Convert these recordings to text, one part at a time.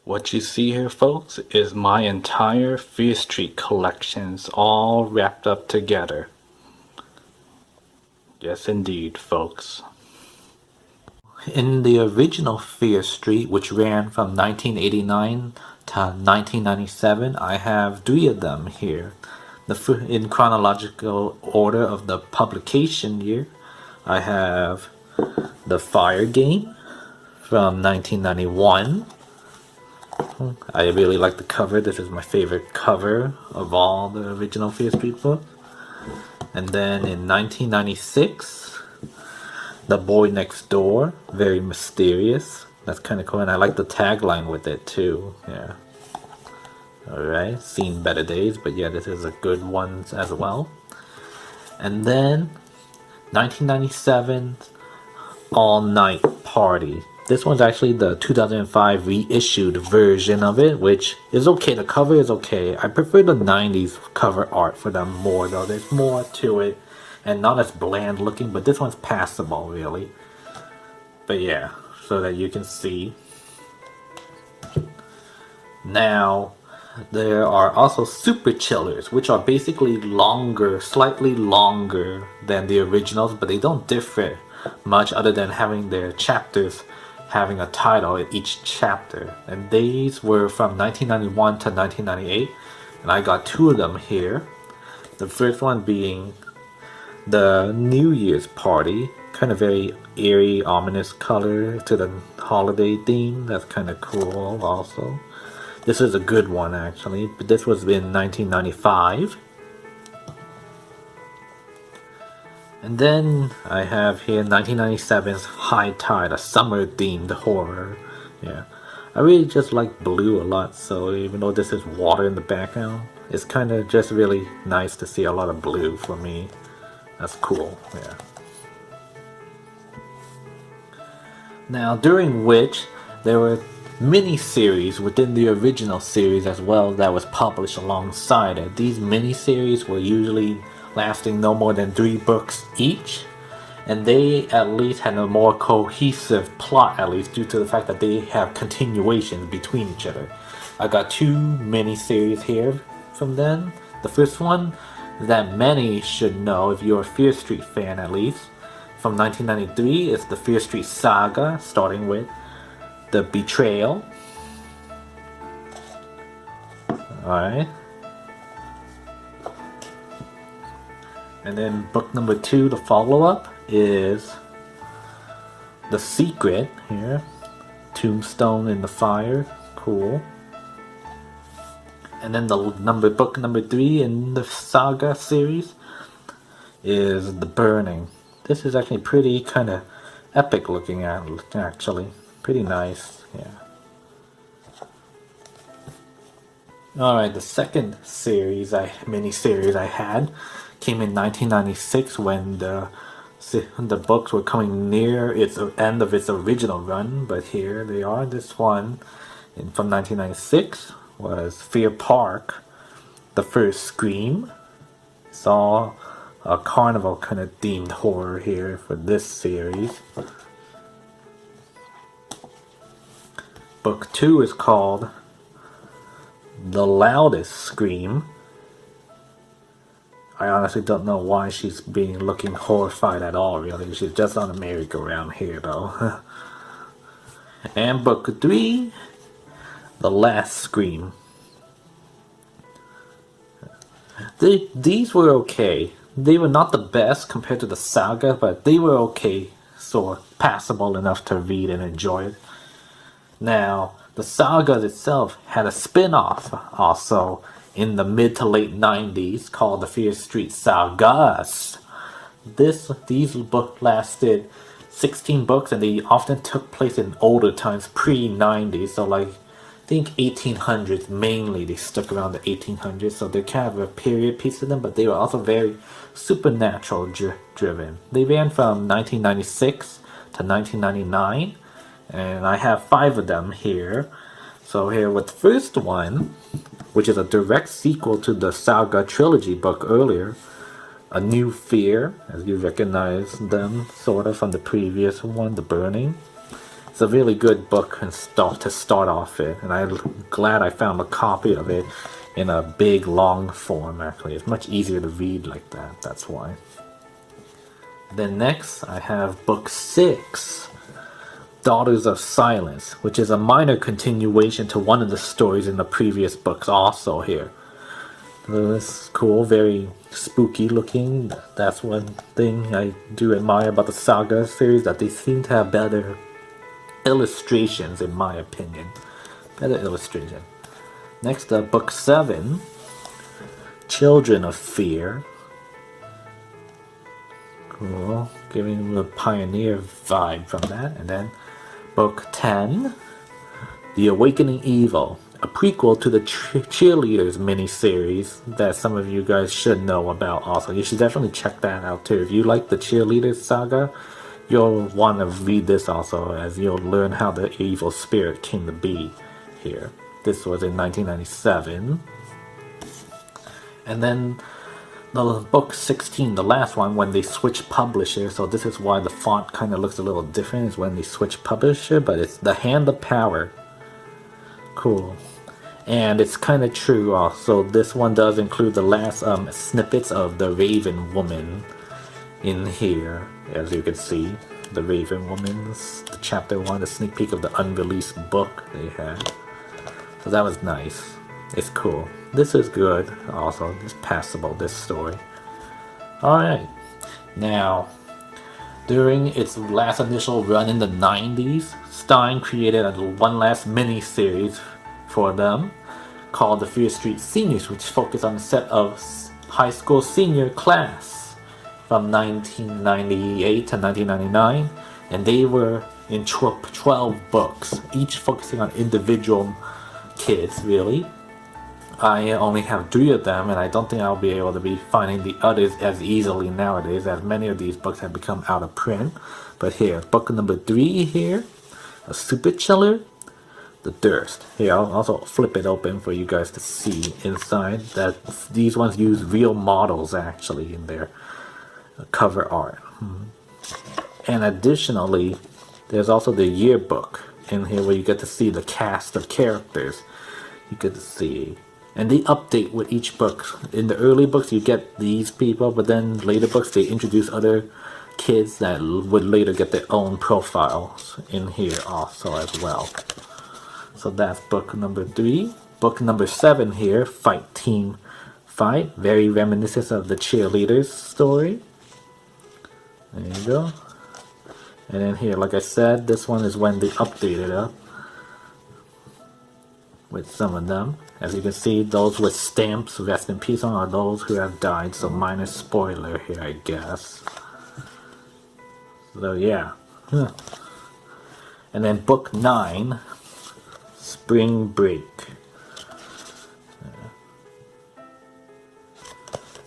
What you see here, folks, is my entire Fear Street collections all wrapped up together. Yes, indeed, folks. In the original Fear Street, which ran from 1989 to 1997, I have three of them here. In chronological order of the publication year, I have The Fire Game from 1991. I really like the cover. This is my favorite cover of all the original Fear Street books. And then in 1996, The Boy Next Door, very mysterious. That's kind of cool, and I like the tagline with it too. Yeah. Alright, seen better days, but yeah, this is a good one as well. And then 1997, All Night Party. This one's actually the 2005 reissued version of it, which is okay. The cover is okay. I prefer the 90s cover art for them more, though. There's more to it and not as bland looking, but this one's passable, really. But yeah, so that you can see. Now, there are also super chillers, which are basically longer, slightly longer than the originals, but they don't differ much other than having their chapters having a title in each chapter. And these were from 1991 to 1998, and I got two of them here. The first one being the New Year's Party, kind of very eerie, ominous color to the holiday theme. That's kind of cool also. This is a good one actually, but this was in 1995. And then I have here 1997's High Tide, a summer themed horror. Yeah, I really just like blue a lot, so even though this is water in the background, it's kind of just really nice to see a lot of blue for me. That's cool, yeah. Now, during which there were mini-series within the original series as well that was published alongside it. These mini-series were usually lasting no more than 3 books each, and they at least had a more cohesive plot, at least due to the fact that they have continuations between each other. I got 2 mini-series here from them. The first one that many should know if you're a Fear Street fan at least. From 1993 is the Fear Street Saga, starting with The Betrayal. Alright. And then book number 2, the follow-up, is The Secret here. Tombstone in the Fire. Cool. And then the book number 3 in the Saga series is The Burning. This is actually pretty kind of epic looking at, actually. Pretty nice, yeah. Alright, the second mini-series I had came in 1996 when the books were coming near its end of its original run, but here they are. This one from 1996 was Fear Park, the first Scream. It's all a carnival kind of themed horror here for this series. Book 2 is called The Loudest Scream. I honestly don't know why she's looking horrified at all, really. She's just on a merry-go-round here, though. And book 3, The Last Scream. These were okay. They were not the best compared to the saga, but they were okay, so passable enough to read and enjoy it. Now, the saga itself had a spin-off also in the mid to late 90s called the Fear Street Sagas. These books lasted 16 books, and they often took place in older times, pre-90s, so like I think 1800s mainly. They stuck around the 1800s, so they're kind of a period piece to them, but they were also very supernatural driven. They ran from 1996 to 1999, and I have 5 of them here. So here with the first one, which is a direct sequel to the Saga trilogy book earlier, A New Fear, as you recognize them sort of from the previous one, The Burning. It's a really good book and to start off with, and I'm glad I found a copy of it in a big long form. Actually, it's much easier to read like that. That's why. Then next, I have book 6, Daughters of Silence, which is a minor continuation to one of the stories in the previous books also here. So it's cool, very spooky looking. That's one thing I do admire about the Saga series, that they seem to have better illustrations in my opinion. Better illustration. Next up, book 7, Children of Fear. Cool, giving a pioneer vibe from that. And then book 10, The Awakening Evil, a prequel to the Cheerleaders miniseries that some of you guys should know about also. You should definitely check that out too. If you like the Cheerleaders saga, you'll want to read this also, as you'll learn how the evil spirit came to be here. This was in 1997. And then the book 16, the last one, when they switch publisher. So this is why the font kind of looks a little different, is when they switch publisher, but it's The Hand of Power. Cool. And it's kind of true also. This one does include the last snippets of the Raven Woman in here, as you can see. The Raven Woman's, the chapter 1, the sneak peek of the unreleased book they had. So that was nice. It's cool. This is good also. It's passable, this story. Alright. Now, during its last initial run in the 90s, Stein created one last mini-series for them called the Fear Street Seniors, which focused on a set of high school senior class from 1998 to 1999, and they were in 12 books, each focusing on individual kids, really. I only have 3 of them, and I don't think I'll be able to be finding the others as easily nowadays, as many of these books have become out of print. But here, book number 3 here, A Super Chiller, The Durst. Here, I'll also flip it open for you guys to see inside that these ones use real models actually in their cover art. And additionally, there's also the yearbook in here where you get to see the cast of characters. You get to see, and they update with each book. In the early books you get these people, but then later books they introduce other kids that would later get their own profiles in here also as well. So that's book number 3. Book number 7 here, Fight Team Fight, very reminiscent of the Cheerleaders story. There you go. And then here, like I said, this one is when they updated it with some of them. As you can see, those with stamps, rest in peace, on are those who have died, so minor spoiler here, I guess. So yeah. And then book 9, Spring Break.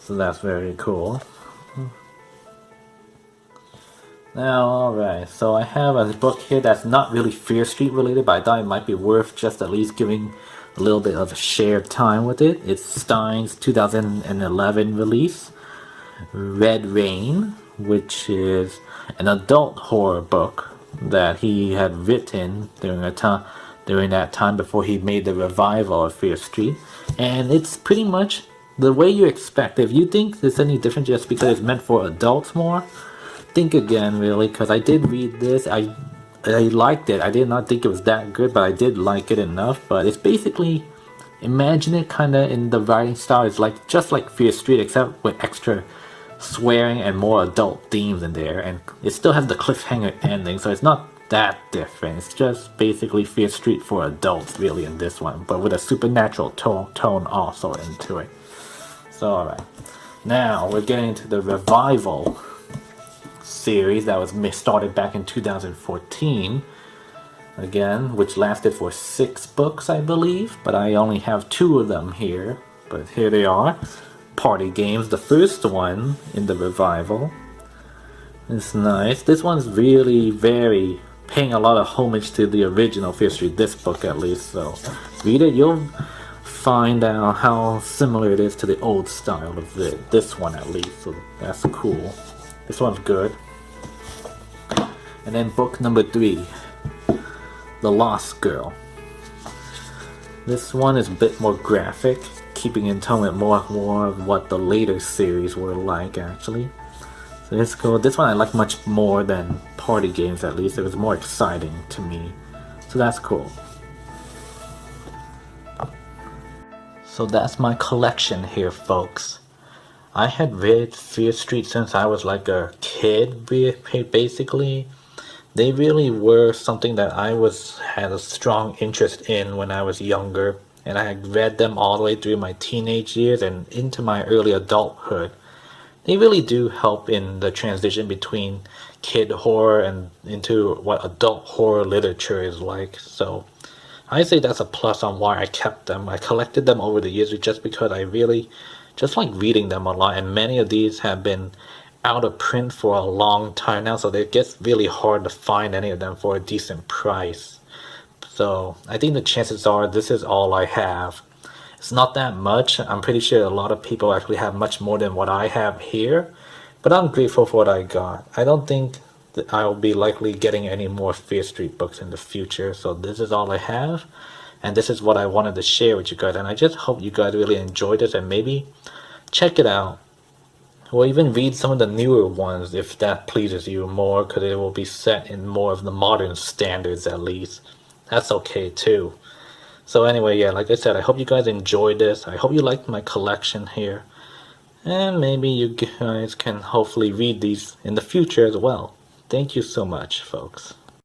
So that's very cool. Now, alright, so I have a book here that's not really Fear Street related, but I thought it might be worth just at least giving a little bit of shared time with it. It's Stein's 2011 release, Red Rain, which is an adult horror book that he had written during that time before he made the revival of Fear Street. And it's pretty much the way you expect. If you think it's any different just because it's meant for adults more, think again, really, because I did read this. I liked it. I did not think it was that good, but I did like it enough. But it's basically, imagine it kind of in the writing style. It's like just like Fear Street, except with extra swearing and more adult themes in there. And it still has the cliffhanger ending, so it's not that different. It's just basically Fear Street for adults, really, in this one, but with a supernatural tone also into it. So, alright. Now, we're getting into the revival series that was started back in 2014 again, which lasted for 6 books, I believe, but I only have 2 of them here. But here they are. Party Games, the first one in the revival. It's nice. This one's really very paying a lot of homage to the original Fear Street, this book at least, so read it, you'll find out how similar it is to the old style of this one at least, so that's cool. This one's good. And then book number 3, The Lost Girl. This one is a bit more graphic, keeping in tone with more of what the later series were like actually. So it's cool. This one I like much more than party games, at least. It was more exciting to me. So that's cool. So that's my collection here, folks. I had read Fear Street since I was like a kid, basically. They really were something that had a strong interest in when I was younger, and I had read them all the way through my teenage years and into my early adulthood. They really do help in the transition between kid horror and into what adult horror literature is like. So I say that's a plus on why I kept them. I collected them over the years just because I really just like reading them a lot, and many of these have been out of print for a long time now, so it gets really hard to find any of them for a decent price. So I think the chances are this is all I have. It's not that much. I'm pretty sure a lot of people actually have much more than what I have here, but I'm grateful for what I got. I don't think that I'll be likely getting any more Fear Street books in the future, so this is all I have, and this is what I wanted to share with you guys, and I just hope you guys really enjoyed it and maybe check it out. Or even read some of the newer ones if that pleases you more, because it will be set in more of the modern standards at least. That's okay too. So anyway, yeah, like I said, I hope you guys enjoyed this. I hope you liked my collection here. And maybe you guys can hopefully read these in the future as well. Thank you so much, folks.